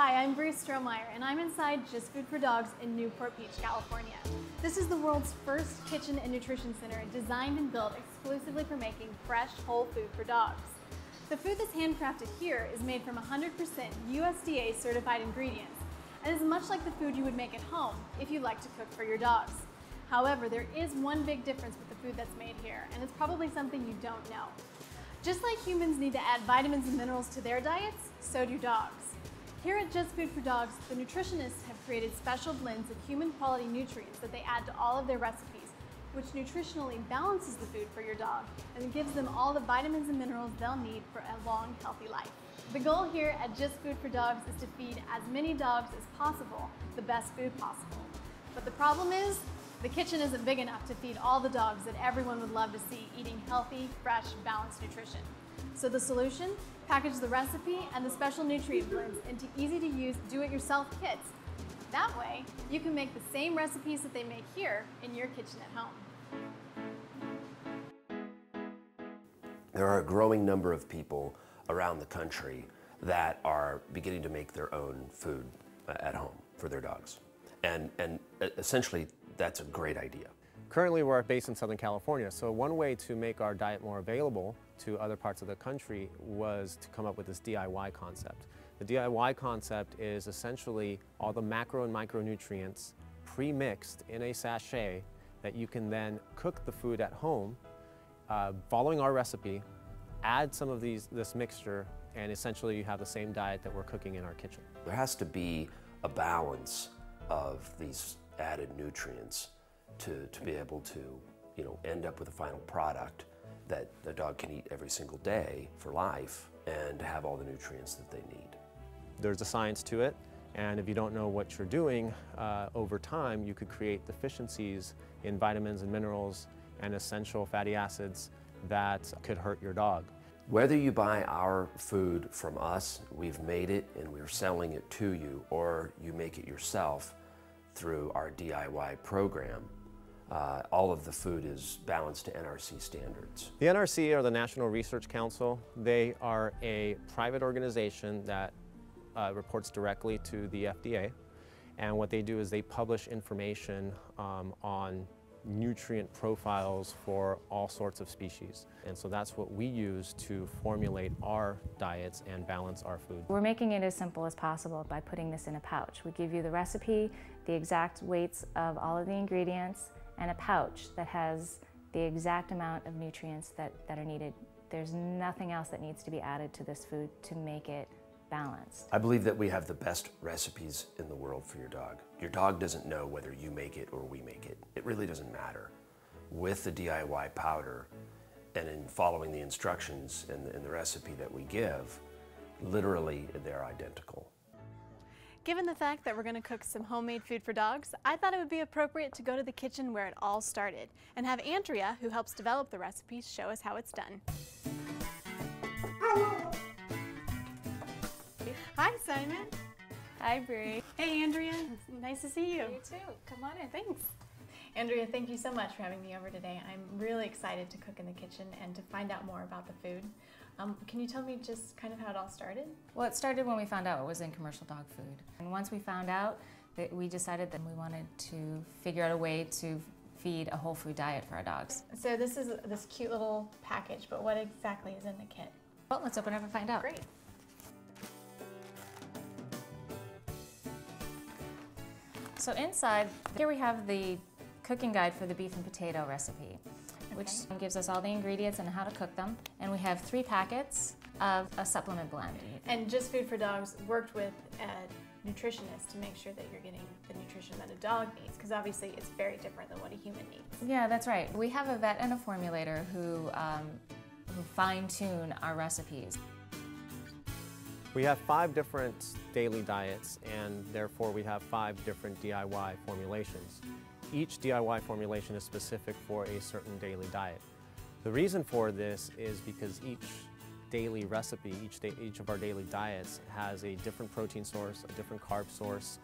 Hi, I'm Bree Strohmeyer, and I'm inside JustFoodforDogs in Newport Beach, California. This is the world's first kitchen and nutrition center designed and built exclusively for making fresh, whole food for dogs. The food that's handcrafted here is made from 100% USDA certified ingredients and is much like the food you would make at home if you like to cook for your dogs. However, there is one big difference with the food that's made here, and it's probably something you don't know. Just like humans need to add vitamins and minerals to their diets, so do dogs. Here at JustFoodforDogs, the nutritionists have created special blends of human quality nutrients that they add to all of their recipes, which nutritionally balances the food for your dog and gives them all the vitamins and minerals they'll need for a long, healthy life. The goal here at JustFoodforDogs is to feed as many dogs as possible the best food possible. But the problem is, the kitchen isn't big enough to feed all the dogs that everyone would love to see eating healthy, fresh, balanced nutrition. So the solution? Package the recipe and the special nutrient blends into easy-to-use, do-it-yourself kits. That way, you can make the same recipes that they make here in your kitchen at home. There are a growing number of people around the country that are beginning to make their own food at home for their dogs. And essentially, that's a great idea. Currently, we're based in Southern California, so one way to make our diet more available to other parts of the country was to come up with this DIY concept. The DIY concept is essentially all the macro and micronutrients pre-mixed in a sachet that you can then cook the food at home, following our recipe, add some of this mixture, and essentially you have the same diet that we're cooking in our kitchen. There has to be a balance of these added nutrients to be able to, end up with a final product that the dog can eat every single day for life and have all the nutrients that they need. There's a science to it, and if you don't know what you're doing, over time you could create deficiencies in vitamins and minerals and essential fatty acids that could hurt your dog. Whether you buy our food from us, we've made it and we're selling it to you, or you make it yourself through our DIY program, all of the food is balanced to NRC standards. The NRC are the National Research Council. They are a private organization that reports directly to the FDA, and what they do is they publish information on nutrient profiles for all sorts of species. And so that's what we use to formulate our diets and balance our food. We're making it as simple as possible by putting this in a pouch. We give you the recipe, the exact weights of all of the ingredients, and a pouch that has the exact amount of nutrients that are needed. There's nothing else that needs to be added to this food to make it balanced. I believe that we have the best recipes in the world for your dog. Your dog doesn't know whether you make it or we make it. It really doesn't matter. With the DIY powder and in following the instructions and the recipe that we give, literally they're identical. Given the fact that we're going to cook some homemade food for dogs, I thought it would be appropriate to go to the kitchen where it all started and have Andrea, who helps develop the recipes, show us how it's done. Hi, Simon. Hi, Bree. Hey, Andrea. Nice to see you. You too. Come on in. Thanks. Andrea, thank you so much for having me over today. I'm really excited to cook in the kitchen and to find out more about the food. Can you tell me just kind of how it all started? Well, it started when we found out it was in commercial dog food. And once we found out, that we decided that we wanted to figure out a way to feed a whole food diet for our dogs. So this is this cute little package, but what exactly is in the kit? Well, let's open it up and find out. Great. So inside, here we have the cooking guide for the beef and potato recipe, which gives us all the ingredients and how to cook them. And we have 3 packets of a supplement blend. And JustFoodforDogs worked with a nutritionist to make sure that you're getting the nutrition that a dog needs, because obviously it's very different than what a human needs. Yeah, that's right. We have a vet and a formulator who fine-tune our recipes. We have 5 different daily diets, and therefore we have 5 different DIY formulations. Each DIY formulation is specific for a certain daily diet. The reason for this is because each daily recipe, each of our daily diets has a different protein source, a different carb source.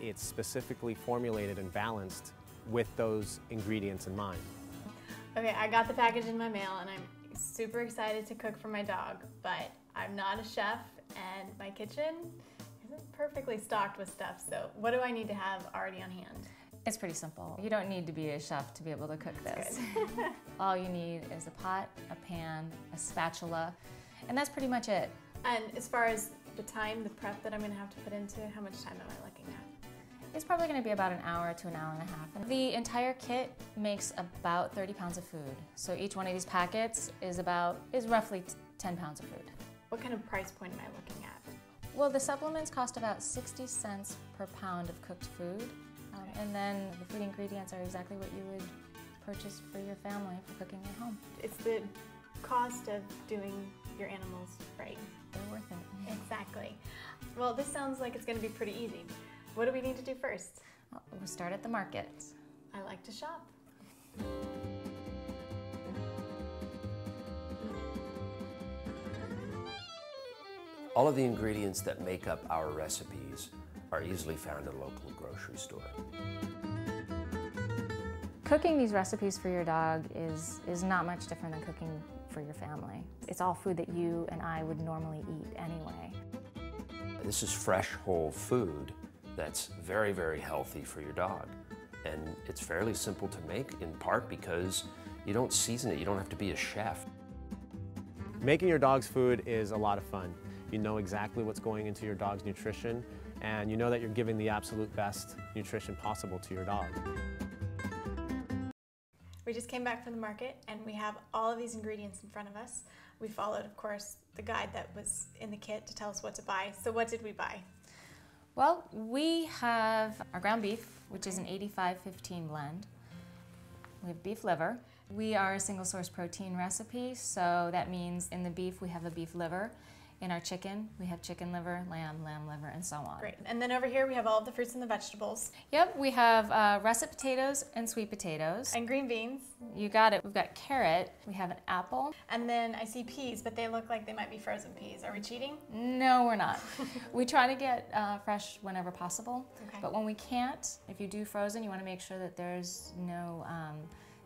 It's specifically formulated and balanced with those ingredients in mind. Okay, I got the package in my mail and I'm super excited to cook for my dog, but I'm not a chef and my kitchen Isn't perfectly stocked with stuff, so what do I need to have already on hand? It's pretty simple. You don't need to be a chef to be able to cook this. All you need is a pot, a pan, a spatula, and that's pretty much it. And as far as the time, the prep that I'm going to have to put into, how much time am I looking at? It's probably going to be about an hour to an hour and a half. And the entire kit makes about 30 pounds of food. So each one of these packets is roughly 10 pounds of food. What kind of price point am I looking at? Well, the supplements cost about 60 cents per pound of cooked food. And then the food ingredients are exactly what you would purchase for your family for cooking at home. It's the cost of doing your animals right. They're worth it. Exactly. Well, this sounds like it's going to be pretty easy. What do we need to do first? Well, we'll start at the market. I like to shop. All of the ingredients that make up our recipes are easily found at a local grocery store. Cooking these recipes for your dog is not much different than cooking for your family. It's all food that you and I would normally eat anyway. This is fresh, whole food that's very, very healthy for your dog. And it's fairly simple to make, in part because you don't season it. You don't have to be a chef. Making your dog's food is a lot of fun. You know exactly what's going into your dog's nutrition, and you know that you're giving the absolute best nutrition possible to your dog. We just came back from the market and we have all of these ingredients in front of us. We followed, of course, the guide that was in the kit to tell us what to buy. So what did we buy? Well, we have our ground beef, which is an 85-15 blend. We have beef liver. We are a single source protein recipe, so that means in the beef we have a beef liver. In our chicken, we have chicken liver, lamb liver, and so on. Great. And then over here we have all of the fruits and the vegetables. Yep, we have russet potatoes and sweet potatoes. And green beans. You got it. We've got carrot. We have an apple. And then I see peas, but they look like they might be frozen peas. Are we cheating? No, we're not. We try to get fresh whenever possible. Okay. But when we can't, if you do frozen, you want to make sure that there's no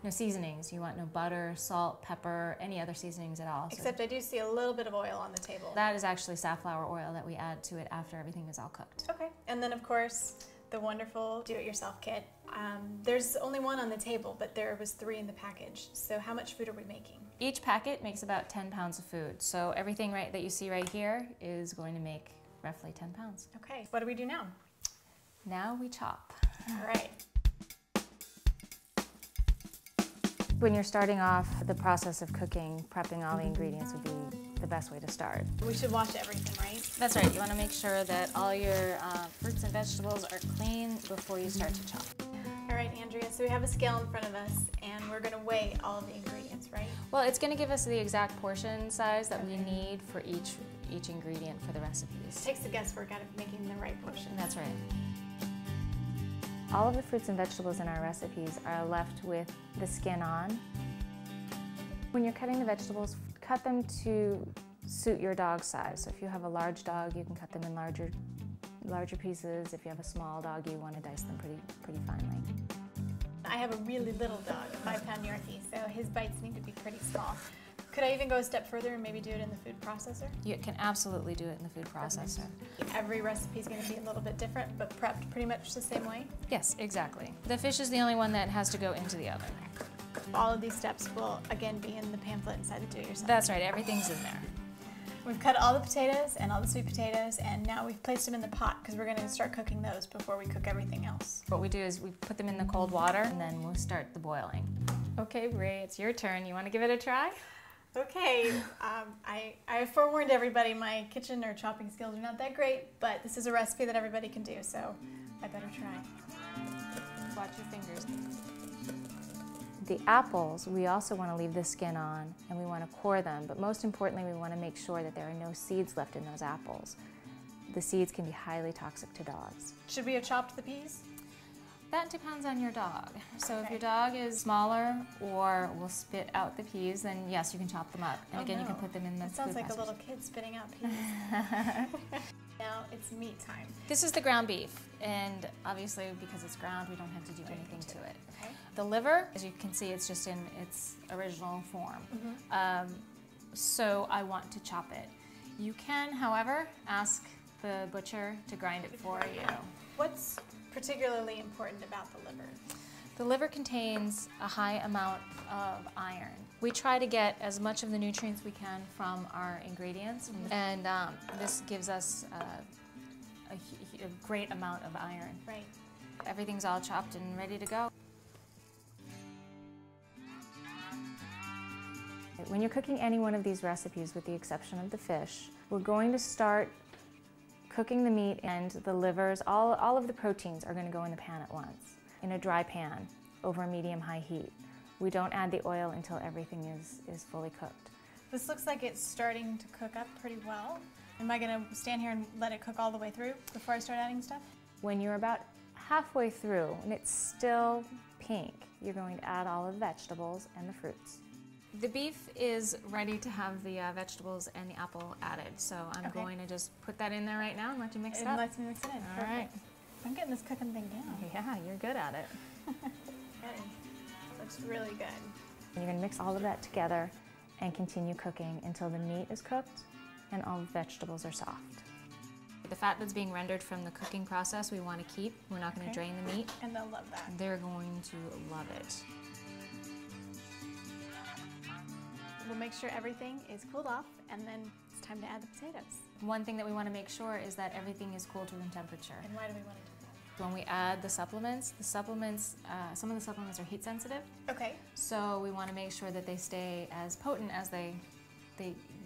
seasonings. You want no butter, salt, pepper, any other seasonings at all. Except I do see a little bit of oil on the table. That is actually safflower oil that we add to it after everything is all cooked. Okay. And then of course, the wonderful do-it-yourself kit. There's only one on the table, but there was 3 in the package. So how much food are we making? Each packet makes about 10 pounds of food. So everything that you see right here is going to make roughly 10 pounds. Okay. What do we do now? Now we chop. All right. When you're starting off the process of cooking, prepping all the ingredients would be the best way to start. We should wash everything, right? That's right. You want to make sure that all your fruits and vegetables are clean before you start to chop. All right, Andrea, so we have a scale in front of us and we're going to weigh all of the ingredients, right? Well, it's going to give us the exact portion size that we need for each ingredient for the recipes. It takes the guesswork out of making the right portion. That's right. All of the fruits and vegetables in our recipes are left with the skin on. When you're cutting the vegetables, cut them to suit your dog's size. So if you have a large dog, you can cut them in larger pieces. If you have a small dog, you want to dice them pretty finely. I have a really little dog, a 5-pound Yorkie, so his bites need to be pretty small. Could I even go a step further and maybe do it in the food processor? You can absolutely do it in the food processor. Every recipe is going to be a little bit different, but prepped pretty much the same way? Yes, exactly. The fish is the only one that has to go into the oven. All of these steps will, again, be in the pamphlet inside the do-it-yourself. That's right, everything's in there. We've cut all the potatoes and all the sweet potatoes, and now we've placed them in the pot because we're going to start cooking those before we cook everything else. What we do is we put them in the cold water, and then we'll start the boiling. Okay, Ray, it's your turn. You want to give it a try? Okay, I forewarned everybody my kitchen or chopping skills are not that great, but this is a recipe that everybody can do, so I better try. Watch your fingers. The apples, we also want to leave the skin on, and we want to core them, but most importantly, we want to make sure that there are no seeds left in those apples. The seeds can be highly toxic to dogs. Should we have chopped the peas? That depends on your dog. So if your dog is smaller or will spit out the peas, then yes, you can chop them up. And again, you can put them in the food processor. It sounds like a little kid spitting out peas. Now it's meat time. This is the ground beef, and obviously because it's ground, we don't have to do anything to it. Okay. The liver, as you can see, it's just in its original form. So I want to chop it. You can, however, ask the butcher to grind it for you. What's particularly important about the liver? The liver contains a high amount of iron. We try to get as much of the nutrients we can from our ingredients, and this gives us a great amount of iron. Right. Everything's all chopped and ready to go. When you're cooking any one of these recipes, with the exception of the fish, we're going to start cooking the meat and the livers. All of the proteins are going to go in the pan at once, in a dry pan over medium-high heat. We don't add the oil until everything is fully cooked. This looks like it's starting to cook up pretty well. Am I going to stand here and let it cook all the way through before I start adding stuff? When you're about halfway through and it's still pink, you're going to add all of the vegetables and the fruits. The beef is ready to have the vegetables and the apple added, so I'm going to just put that in there right now and let you mix it up. Let me mix it in. All right. I'm getting this cooking thing down. Yeah, you're good at it. Okay. Looks really good. And you're going to mix all of that together and continue cooking until the meat is cooked and all the vegetables are soft. The fat that's being rendered from the cooking process we want to keep. We're not going to drain the meat. And they'll love that. They're going to love it. We'll make sure everything is cooled off, and then it's time to add the potatoes. One thing that we want to make sure is that everything is cool to room temperature. And why do we want to do that? When we add the supplements, some of the supplements are heat sensitive. Okay. So we want to make sure that they stay as potent as they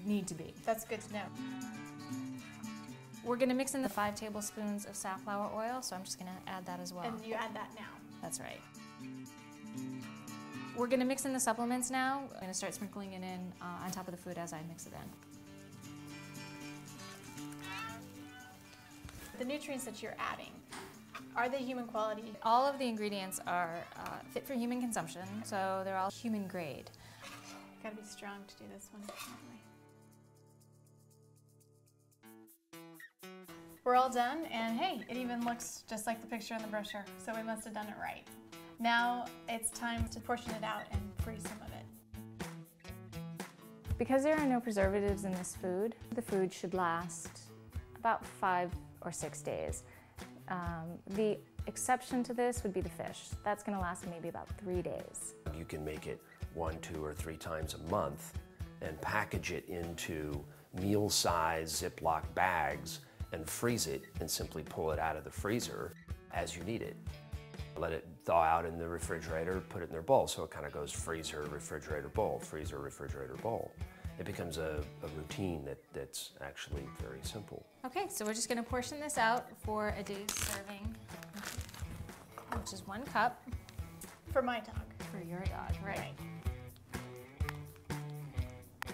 need to be. That's good to know. We're going to mix in the 5 tablespoons of safflower oil, so I'm just going to add that as well. And you add that now. That's right. We're going to mix in the supplements now. I'm going to start sprinkling it in on top of the food as I mix it in. The nutrients that you're adding, are they human quality? All of the ingredients are fit for human consumption, so they're all human grade. Gotta be strong to do this one. We're all done, and hey, it even looks just like the picture in the brochure, so we must have done it right. Now it's time to portion it out and freeze some of it. Because there are no preservatives in this food, the food should last about 5 or 6 days. The exception to this would be the fish. That's going to last maybe about 3 days. You can make it 1, 2, or 3 times a month and package it into meal-size Ziploc bags and freeze it and simply pull it out of the freezer as you need it. Let it thaw out in the refrigerator, put it in their bowl, so it kind of goes freezer, refrigerator, bowl, freezer, refrigerator, bowl. It becomes a routine that's actually very simple. Okay, so we're just going to portion this out for a day's serving, which is 1 cup. For my dog. For your dog, right.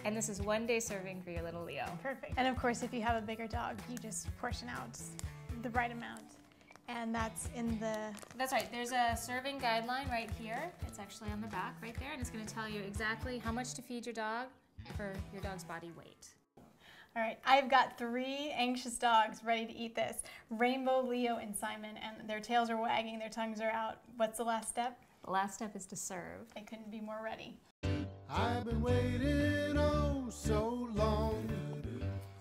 And this is 1 day serving for your little Leo. Perfect. And of course, if you have a bigger dog, you just portion out the right amount. And that's in the... That's right. There's a serving guideline right here. It's actually on the back right there, and it's going to tell you exactly how much to feed your dog for your dog's body weight. All right, I've got 3 anxious dogs ready to eat this. Rainbow, Leo, and Simon, and their tails are wagging, their tongues are out. What's the last step? The last step is to serve. They couldn't be more ready. I've been waiting oh so long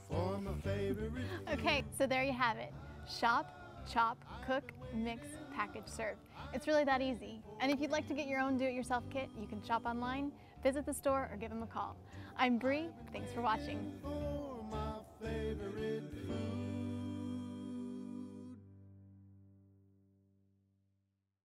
for my favorite. Okay, so there you have it. Shop, chop, cook, mix, package, serve. It's really that easy. And if you'd like to get your own do-it-yourself kit, you can shop online, visit the store, or give them a call. I'm Bree. Thanks for watching. For my favorite